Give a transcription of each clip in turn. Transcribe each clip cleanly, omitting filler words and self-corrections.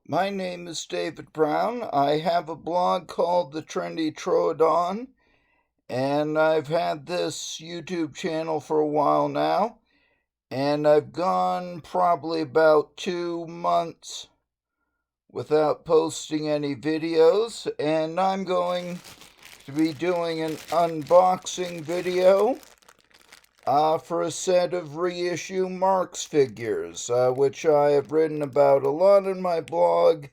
My name is David Brown. I have a blog called The Trendy Troodon, and I've had this YouTube channel for a while now, and I've gone probably about 2 months without posting any videos, and I'm going to be doing an unboxing video for a set of reissue Marx figures, which I have written about a lot in my blog.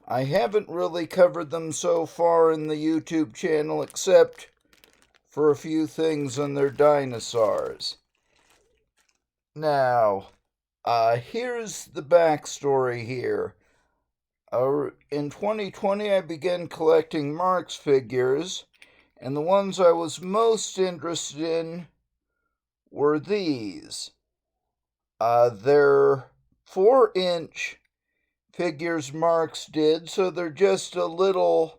I haven't really covered them so far in the YouTube channel except for a few things on their dinosaurs. Now, here's the backstory here. In 2020, I began collecting Marx figures, and the ones I was most interested in were these. They're 4-inch figures Marx did, so they're just a little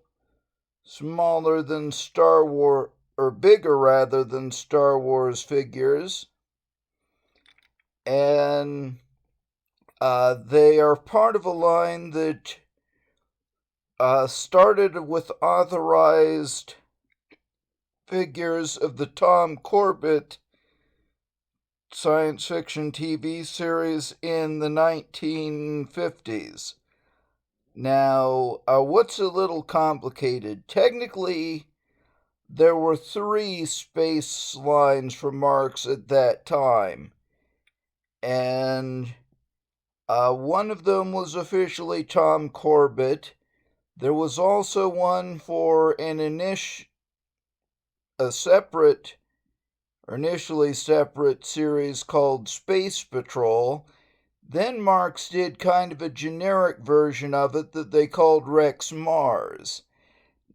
smaller than Star Wars, or bigger rather than Star Wars figures. And they are part of a line that started with authorized figures of the Tom Corbett science fiction TV series in the 1950s. Now, what's a little complicated? Technically, there were 3 space lines for Marx at that time, and one of them was officially Tom Corbett. There was also one for a separate, or initially separate series called Space Patrol. Then Marx did kind of a generic version of it that they called Rex Mars.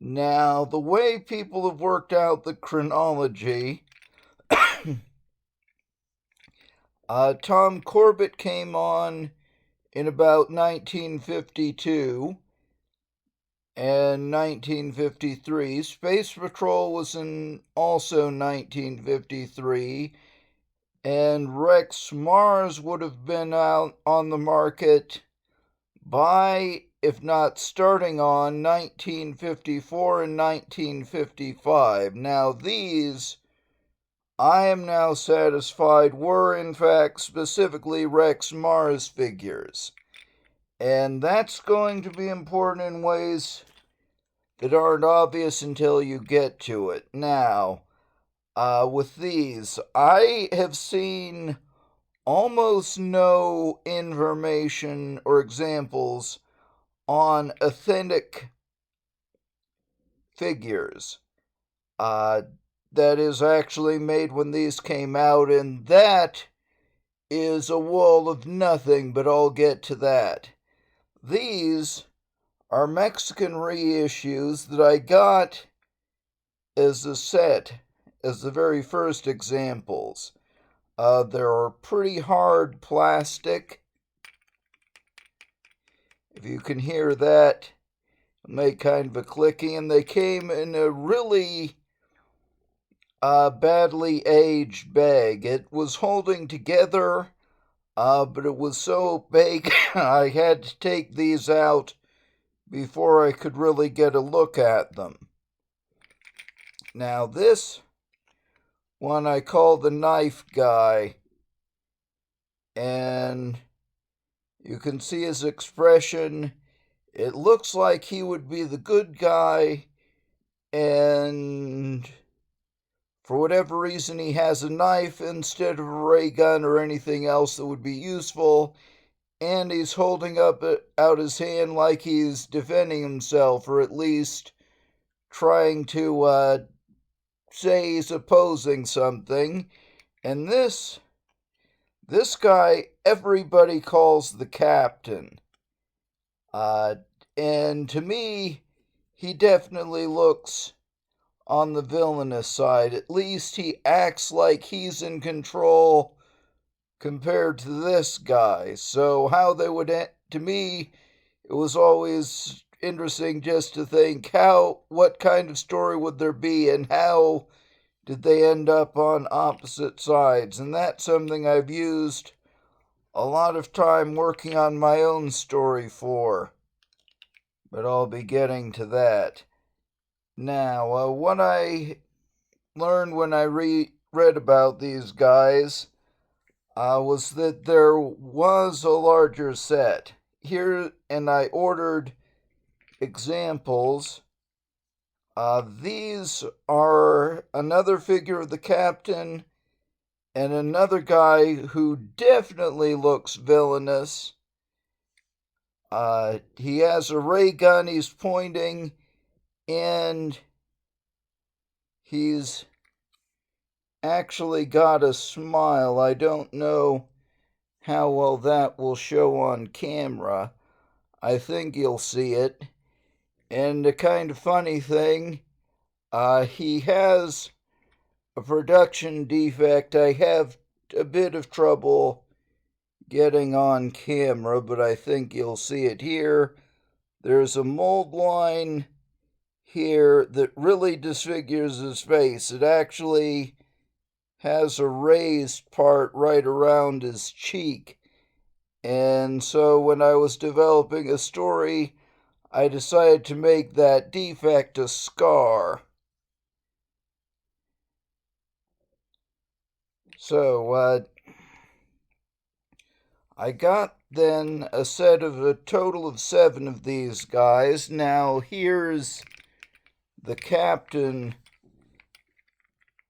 Now, the way people have worked out the chronology, Tom Corbett came on in about 1952 and 1953. Space Patrol was in also 1953. And Rex Mars would have been out on the market by, if not starting on, 1954 and 1955. Now, these, I am now satisfied, were in fact specifically Rex Mars figures. And that's going to be important in ways that aren't obvious until you get to it. Now, with these, I have seen almost no information or examples on authentic figures. That is actually made when these came out, and that is a wall of nothing, but I'll get to that. These are Mexican reissues that I got as a set, as the very first examples. They're pretty hard plastic. If you can hear that, make kind of a clicking. And they came in a really badly aged bag. It was holding together, but it was so big I had to take these out before I could really get a look at them. Now, this one I call the knife guy, and you can see his expression. It looks like he would be the good guy, and for whatever reason he has a knife instead of a ray gun or anything else that would be useful, and he's holding out his hand like he's defending himself, or at least trying to say he's opposing something. And this guy, everybody calls the captain. And to me, he definitely looks on the villainous side. At least he acts like he's in control compared to this guy. So how they would, to me, it was always interesting just to think what kind of story would there be, and how did they end up on opposite sides. And that's something I've used a lot of time working on my own story for. but I'll be getting to that. Now, what I learned when I read about these guys was that there was a larger set here, and I ordered examples. These are another figure of the captain and another guy who definitely looks villainous. He has a ray gun he's pointing, and he's actually got a smile. I don't know how well that will show on camera. I think you'll see it. And the kind of funny thing, he has a production defect. I have a bit of trouble getting on camera, but I think you'll see it here. There's a mold line here that really disfigures his face. It actually has a raised part right around his cheek. And so when I was developing a story, I decided to make that defect a scar. So, I got then a set of a total of 7 of these guys. Now, here's the captain,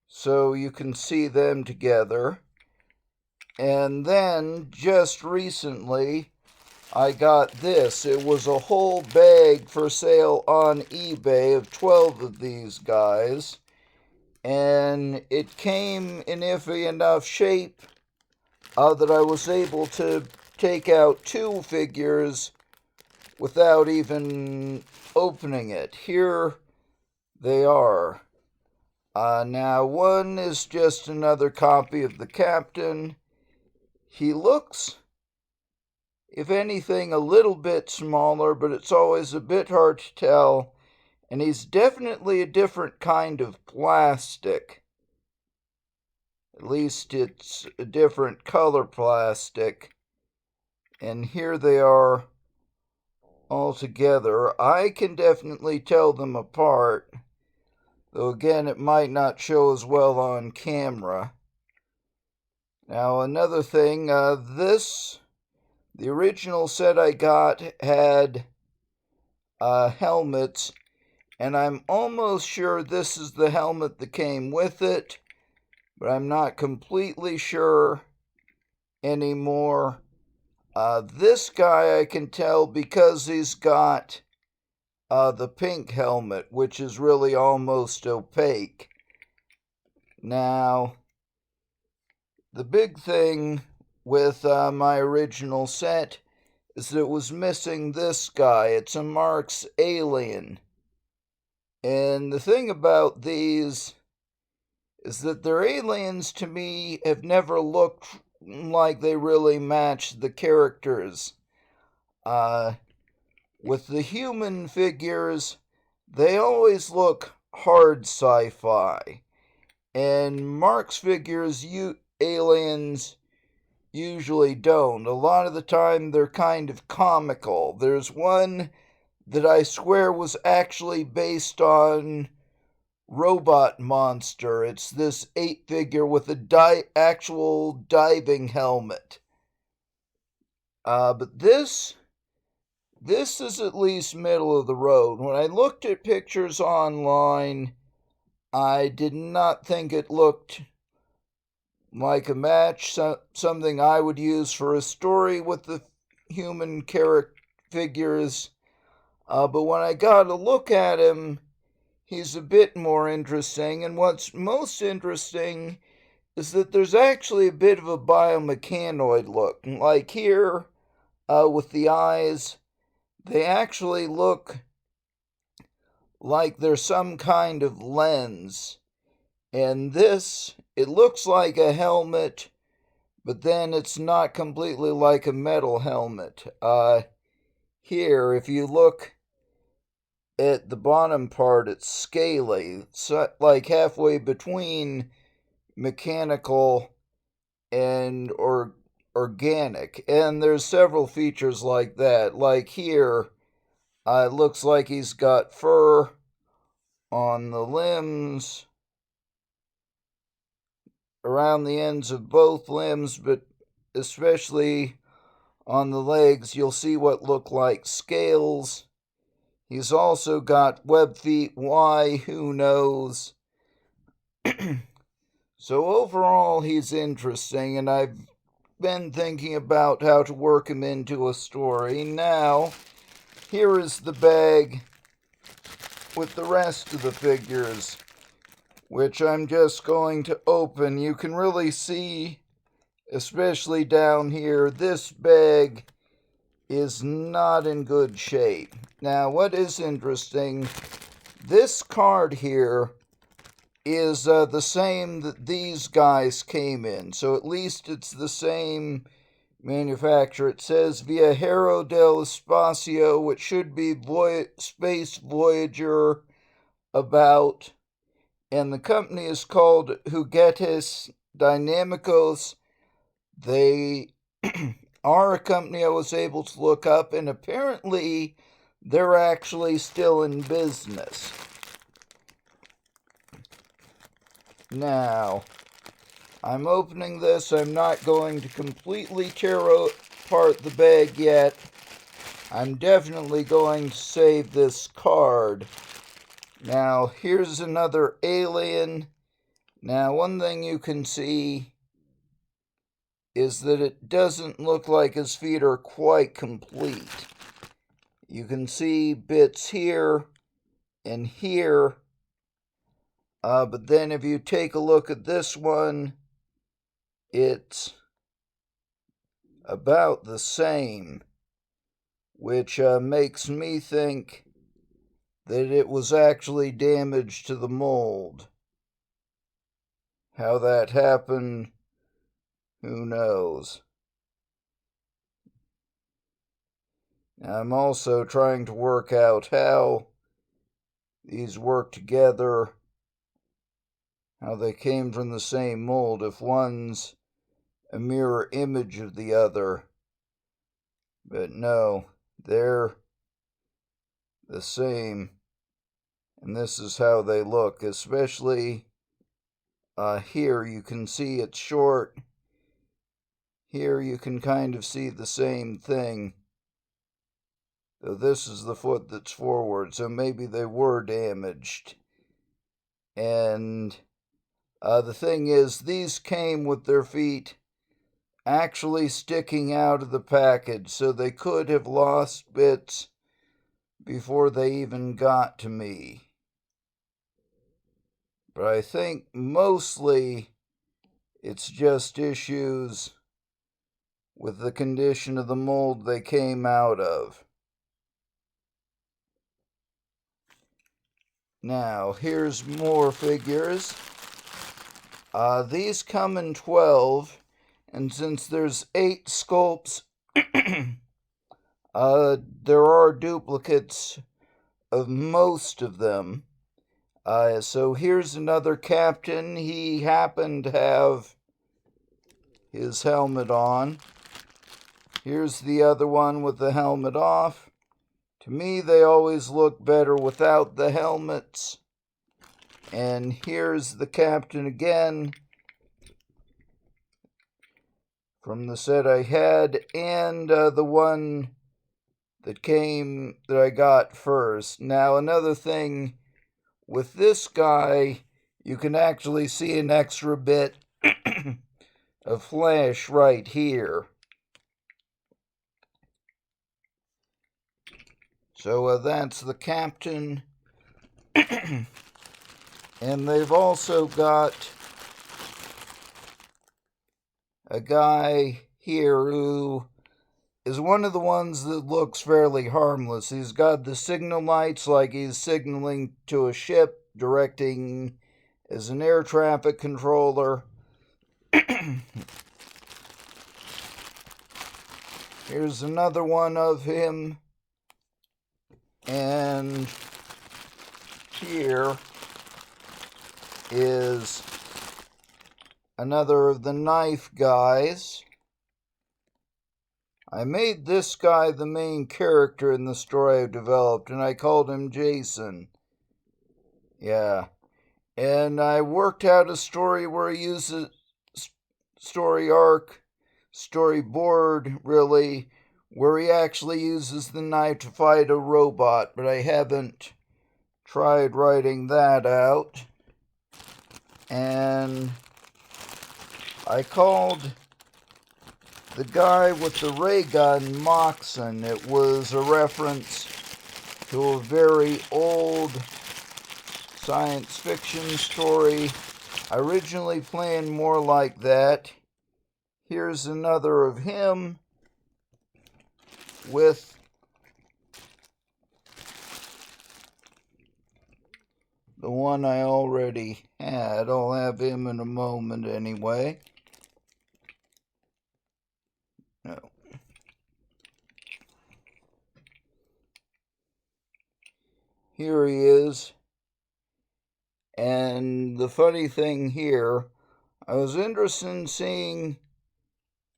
so you can see them together. And then, just recently, I got this. It was a whole bag for sale on eBay of 12 of these guys. And it came in iffy enough shape that I was able to take out 2 figures without even opening it. Here they are. Now, one is just another copy of the captain. He looks, if anything, a little bit smaller, but it's always a bit hard to tell. And he's definitely a different kind of plastic. At least it's a different color plastic. And here they are all together. I can definitely tell them apart, though again it might not show as well on camera. Now, another thing, the original set I got had helmets, and I'm almost sure this is the helmet that came with it, but I'm not completely sure anymore. This guy I can tell because he's got the pink helmet, which is really almost opaque. Now, the big thing with my original set is that it was missing this guy. It's a Marx alien. And the thing about these is that their aliens, to me, have never looked like they really match the characters. With the human figures, they always look hard sci-fi. And Marx figures, aliens usually don't. A lot of the time, they're kind of comical. There's one that I swear was actually based on Robot Monster. It's this 8-figure with a actual diving helmet. But this is at least middle of the road. When I looked at pictures online, I did not think it looked like a match, something I would use for a story with the human figures. But when I got a look at him, he's a bit more interesting, and what's most interesting is that there's actually a bit of a biomechanoid look. Like here, with the eyes, they actually look like they're some kind of lens. And this, it looks like a helmet, but then it's not completely like a metal helmet. Here, if you look at the bottom part, it's scaly, so like halfway between mechanical and organic. And there's several features like that. Like here, It looks like he's got fur on the limbs, around the ends of both limbs, but especially on the legs, you'll see what look like scales. He's also got web feet. Why? Who knows? So overall, he's interesting, and I've been thinking about how to work him into a story. Now, here is the bag with the rest of the figures, which I'm just going to open. You can really see, especially down here, this bag is not in good shape. Now, what is interesting, this card here is the same that these guys came in. So at least it's the same manufacturer. It says Viajero del Espacio, which should be Space Voyager about. And the company is called Juguetes Dinámicos. They are a company I was able to look up, and apparently they're actually still in business. Now, I'm opening this. I'm not going to completely tear apart the bag yet. I'm definitely going to save this card. Now, here's another alien. Now, one thing you can see is that it doesn't look like his feet are quite complete. You can see bits here and here. But then if you take a look at this one, it's about the same, which makes me think that it was actually damage to the mold. How that happened, who knows? I'm also trying to work out how these work together, how they came from the same mold, if one's a mirror image of the other. But no, they're the same, and this is how they look, especially here you can see it's short. Here you can kind of see the same thing. So this is the foot that's forward, so maybe they were damaged. And the thing is, these came with their feet actually sticking out of the package, so they could have lost bits before they even got to me. But I think mostly it's just issues with the condition of the mold they came out of. Now, here's more figures. These come in 12, and since there's 8 sculpts, there are duplicates of most of them. So here's another captain. He happened to have his helmet on. Here's the other one with the helmet off. To me, they always look better without the helmets. And here's the captain again from the set I had, and the one that I got first. Now, another thing with this guy, you can actually see an extra bit of flesh right here. So that's the captain. And they've also got a guy here who is one of the ones that looks fairly harmless. He's got the signal lights like he's signaling to a ship, directing as an air traffic controller. Here's another one of him. And here is another of the knife guys. I made this guy the main character in the story I developed, and I called him Jason. Yeah. And I worked out a story where he uses story arc, storyboard, really, where he actually uses the knife to fight a robot, but I haven't tried writing that out. And I called the guy with the ray gun Moxon. It was a reference to a very old science fiction story. I originally planned more like that. Here's another of him with the one I already had. I'll have him in a moment anyway. No. Here he is. And the funny thing here, I was interested in seeing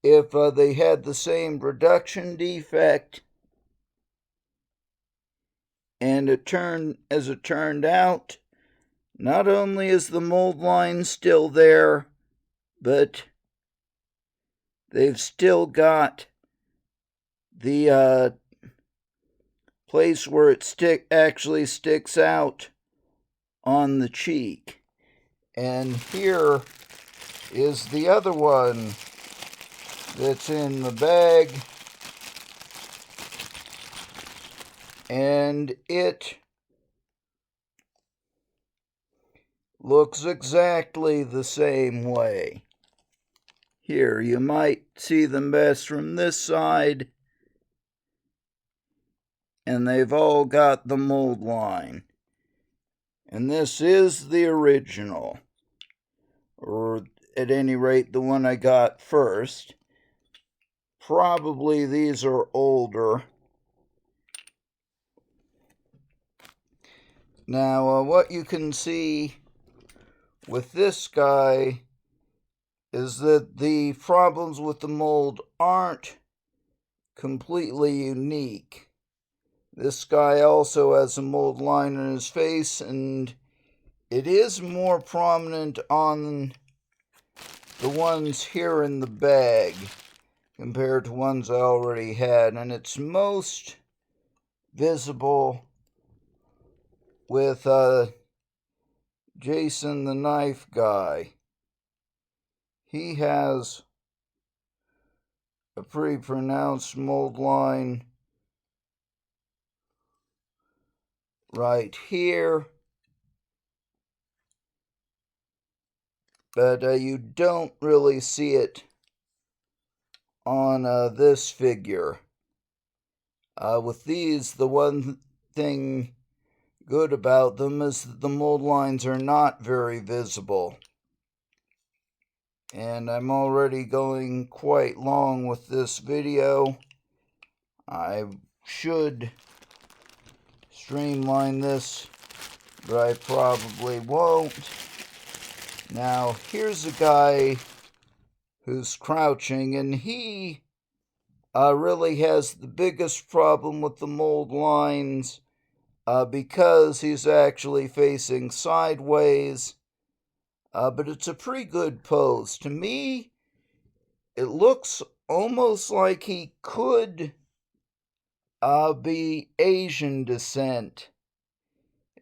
if they had the same reduction defect. And as it turned out, not only is the mold line still there, but they've still got the place where it actually sticks out on the cheek. And here is the other one that's in the bag, and it looks exactly the same way. Here, you might see them best from this side, and they've all got the mold line. And this is the original, or at any rate, the one I got first. Probably these are older. Now, what you can see with this guy is that the problems with the mold aren't completely unique. This guy also has a mold line in his face, and it is more prominent on the ones here in the bag compared to ones I already had, and it's most visible with Jason the Knife Guy. He has a pretty pronounced mold line right here, but you don't really see it on this figure. With these, the one thing good about them is that the mold lines are not very visible. And I'm already going quite long with this video. I should streamline this, but I probably won't. Now, here's a guy who's crouching, and he really has the biggest problem with the mold lines because he's actually facing sideways. But it's a pretty good pose. To me, it looks almost like he could be Asian descent,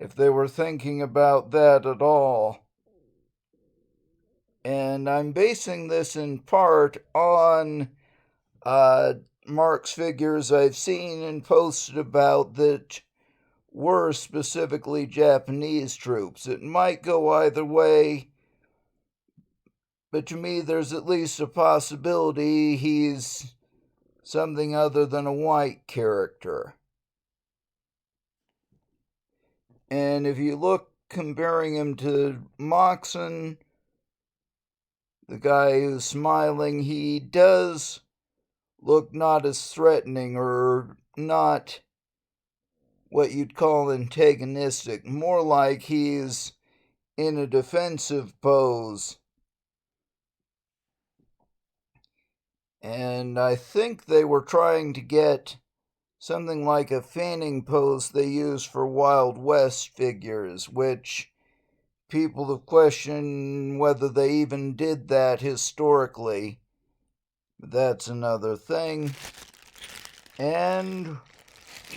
if they were thinking about that at all. And I'm basing this in part on Marx figures I've seen and posted about that were specifically Japanese troops. It might go either way, but to me there's at least a possibility he's something other than a white character. And if you look, comparing him to Moxon, the guy who's smiling, he does look not as threatening, or not what you'd call antagonistic, more like he's in a defensive pose. And I think they were trying to get something like a fanning pose they use for Wild West figures, which people have questioned whether they even did that historically. But that's another thing. And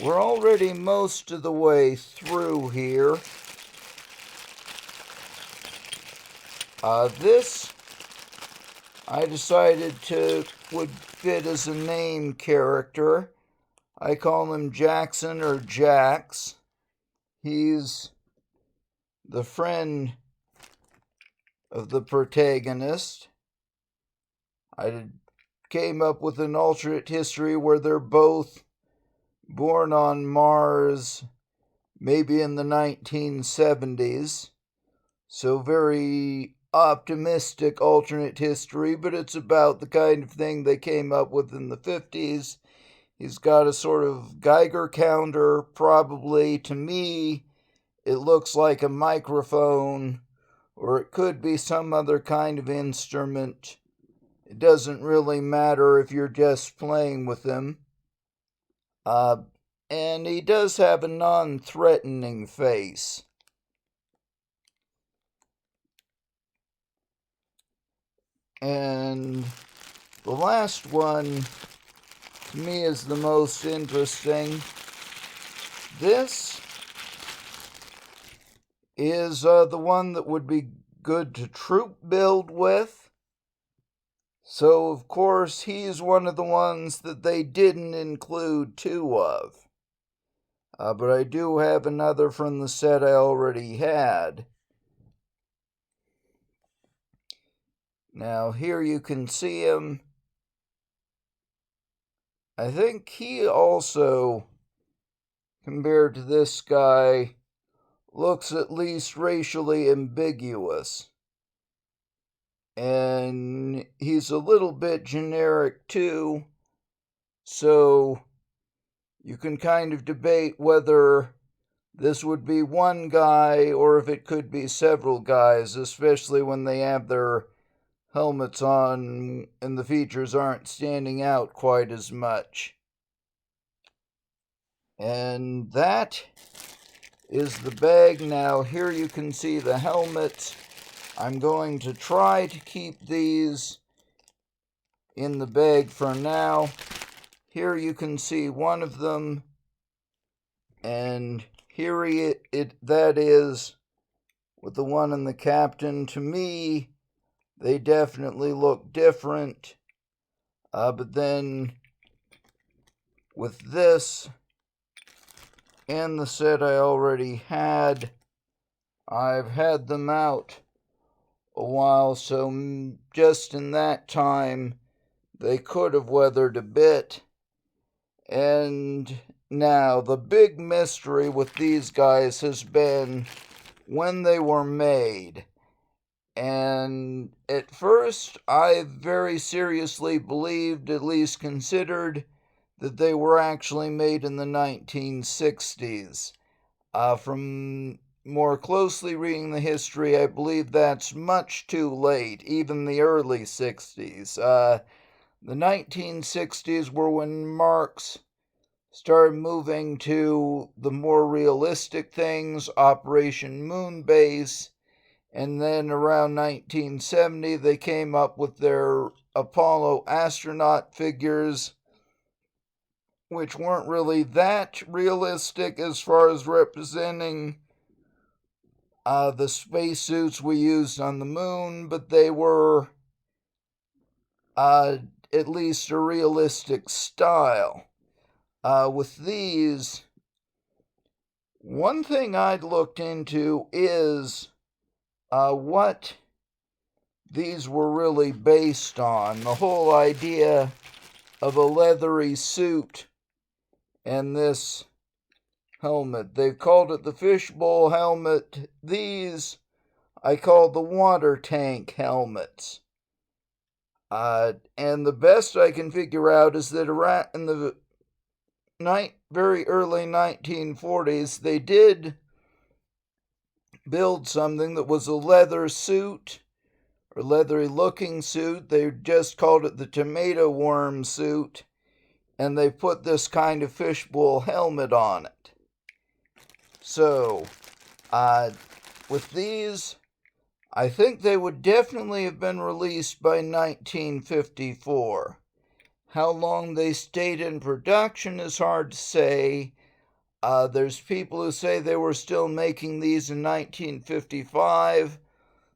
we're already most of the way through here. This I decided would fit as a name character. I call him Jackson or Jax. He's the friend of the protagonist. I came up with an alternate history where they're both born on Mars, maybe in the 1970s. So very optimistic alternate history, but it's about the kind of thing they came up with in the 50s. He's got a sort of Geiger counter, probably. To me, it looks like a microphone, or it could be some other kind of instrument. It doesn't really matter if you're just playing with him. And he does have a non-threatening face. And the last one, to me, is the most interesting. This is the one that would be good to troop build with. So, of course, he's one of the ones that they didn't include two of. But I do have another from the set I already had. Now, here you can see him. I think he also, compared to this guy, looks at least racially ambiguous. And he's a little bit generic too, so you can kind of debate whether this would be one guy or if it could be several guys, especially when they have their helmets on and the features aren't standing out quite as much. And that is the bag. Now here you can see the helmets. I'm going to try to keep these in the bag for now. Here you can see one of them, and here that is with the one and the captain. To me, they definitely look different, but then with this and the set I already had, I've had them out a while, so just in that time they could have weathered a bit. And now the big mystery with these guys has been when they were made. And at first I very seriously believed, at least considered, that they were actually made in the 1960s. From more closely reading the history, I believe that's much too late, even the early 60s. The 1960s were when Marx started moving to the more realistic things, Operation Moonbase, and then around 1970 they came up with their Apollo astronaut figures, which weren't really that realistic as far as representing the spacesuits we used on the moon, but they were at least a realistic style. With these, one thing I'd looked into is what these were really based on. The whole idea of a leathery suit and this helmet. They've called it the fishbowl helmet. These I call the water tank helmets. And the best I can figure out is that around in the very early 1940s, they did build something that was a leather suit, or leathery looking suit. They just called it the tomato worm suit, and they put this kind of fishbowl helmet on it. So, with these, I think they would definitely have been released by 1954. How long they stayed in production is hard to say. There's people who say they were still making these in 1955.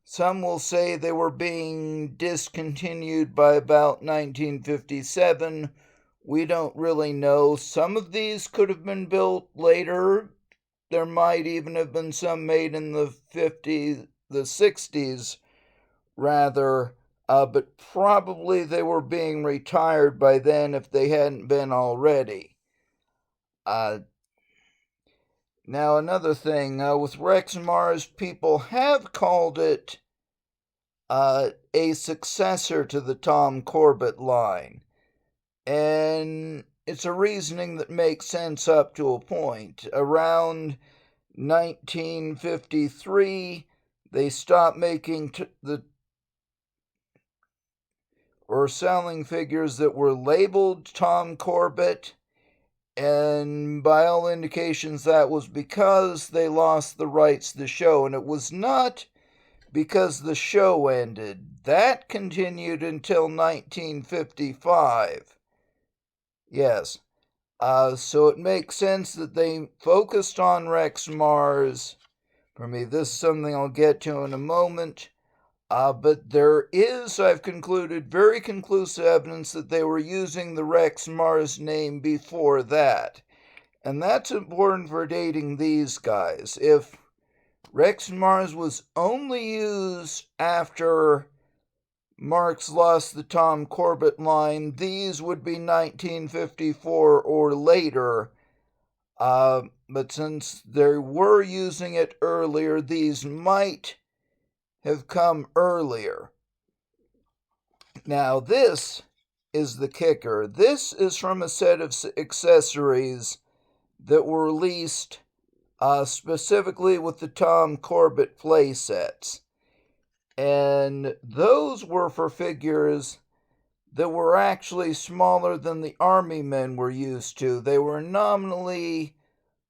Some will say they were being discontinued by about 1957. We don't really know. Some of these could have been built later. There might even have been some made in the 60s, rather. But probably they were being retired by then if they hadn't been already. Now, another thing, with Rexmars, people have called it a successor to the Tom Corbett line. And it's a reasoning that makes sense up to a point. Around 1953, they stopped making selling figures that were labeled Tom Corbett, and by all indications that was because they lost the rights to the show, and it was not because the show ended. That continued until 1955. Yes. So it makes sense that they focused on Rexmars. For me, this is something I'll get to in a moment. But there is, I've concluded, very conclusive evidence that they were using the Rexmars name before that. And that's important for dating these guys. If Rexmars was only used after Marx lost the Tom Corbett line, these would be 1954 or later. But since they were using it earlier, these might have come earlier. Now, this is the kicker. This is from a set of accessories that were released specifically with the Tom Corbett play sets. And those were for figures that were actually smaller than the Army men were used to. They were nominally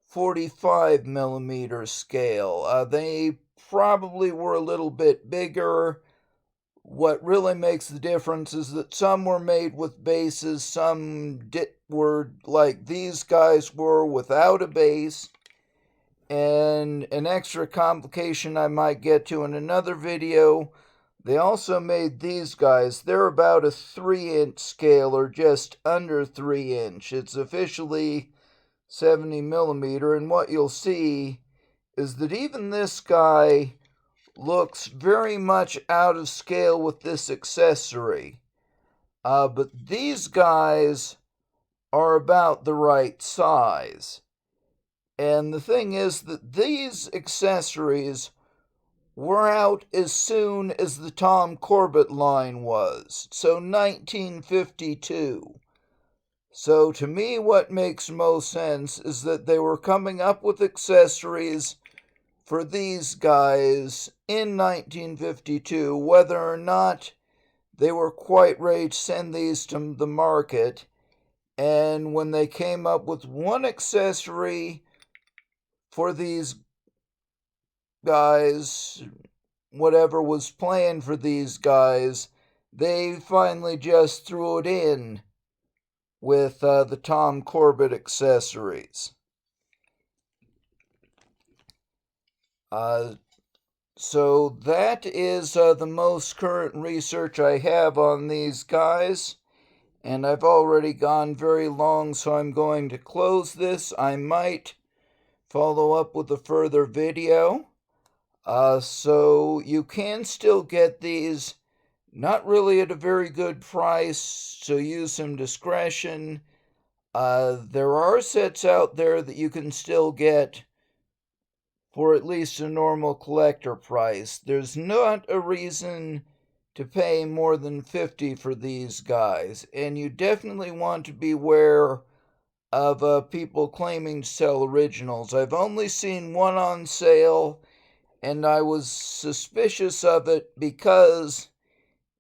45 millimeter scale. They probably were a little bit bigger. What really makes the difference is that some were made with bases, some were like these guys were without a base. And an extra complication I might get to in another video, they also made these guys. They're about a 3-inch scale, or just under 3-inch. It's officially 70 millimeter, and what you'll see is that even this guy looks very much out of scale with this accessory. But these guys are about the right size. And the thing is that these accessories were out as soon as the Tom Corbett line was, so 1952. So to me, what makes most sense is that they were coming up with accessories for these guys in 1952, whether or not they were quite ready to send these to the market. And when they came up with one accessory for these guys, whatever was planned for these guys, they finally just threw it in with the Tom Corbett accessories. So that is the most current research I have on these guys, and I've already gone very long, so I'm going to close this. I might follow up with a further video. So you can still get these, not really at a very good price, so use some discretion. There are sets out there that you can still get for at least a normal collector price. There's not a reason to pay more than $50 for these guys, and you definitely want to beware of people claiming to sell originals. I've only seen one on sale, and I was suspicious of it because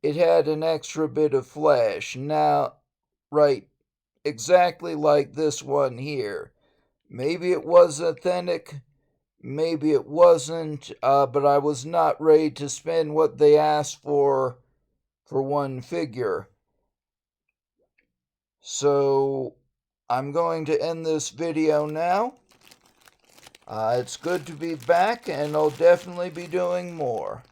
it had an extra bit of flash. Now, right, exactly like this one here. Maybe it was authentic, maybe it wasn't, but I was not ready to spend what they asked for one figure. So I'm going to end this video now. It's good to be back, and I'll definitely be doing more.